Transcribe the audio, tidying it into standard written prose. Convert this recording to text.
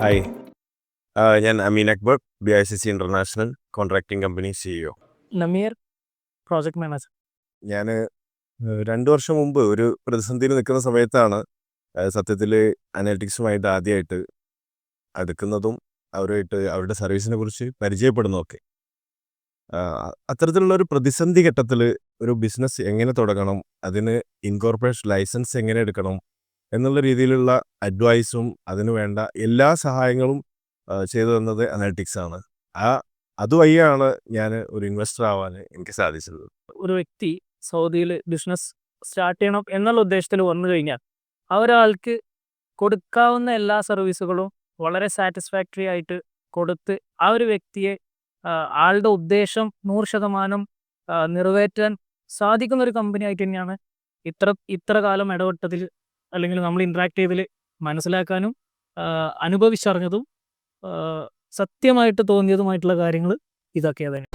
Hi. ഞാൻ Ameen Akbar, BICC international contracting company CEO. Nameer, project manager. ഞാൻ 2 വർഷം മുമ്പ് ഒരു പ്രതിസന്ധിയിൽ നിൽക്കുന്ന സമയത്താണ് സത്യത്തിൽ അനലിറ്റിക്സുമായിട്ട് ആദ്യമായിട്ട് അടുക്കുന്നതും അവരുമായിട്ട് അവരുടെ സർവീസിനെ കുറിച്ച് പരിചയപ്പെടുന്നതൊക്കെ. അത്തരത്തിലുള്ള ഒരു പ്രതിസന്ധി ഘട്ടത്തിൽ ഒരു ബിസിനസ് എങ്ങനെ തുടങ്ങണം, അതിന് ഇൻകോർപ്പറേഷൻ ലൈസൻസ് എങ്ങനെ എടുക്കണം എന്നുള്ള രീതിയിലുള്ള അഡ്വൈസും അതിനു വേണ്ട എല്ലാ സഹായങ്ങളും ചെയ്തു തന്നത് അനലിറ്റിക്സ് ആണ്. ആ അതുവഴിയാണ് ഞാൻ ഒരു ഇൻവെസ്റ്റർ ആവാൻ എനിക്ക് സാധിച്ചത്. ഒരു വ്യക്തി സൗദിയിൽ ബിസിനസ് സ്റ്റാർട്ട് ചെയ്യണം എന്നുള്ള ഉദ്ദേശത്തിൽ വന്നു കഴിഞ്ഞാൽ ആ ഒരാൾക്ക് കൊടുക്കാവുന്ന എല്ലാ സർവീസുകളും വളരെ സാറ്റിസ്ഫാക്ടറി ആയിട്ട് കൊടുത്ത് ആ ഒരു വ്യക്തിയെ ആളുടെ ഉദ്ദേശം 100% നിറവേറ്റാൻ സാധിക്കുന്ന ഒരു കമ്പനി ആയിട്ട് തന്നെയാണ് ഇത്ര കാലം ഇടപെട്ടതിൽ അല്ലെങ്കിൽ നമ്മൾ ഇൻട്രാക്ട് ചെയ്തതിൽ മനസ്സിലാക്കാനും അനുഭവിച്ചറിഞ്ഞതും സത്യമായിട്ട് തോന്നിയതുമായിട്ടുള്ള കാര്യങ്ങൾ ഇതൊക്കെ തന്നെ.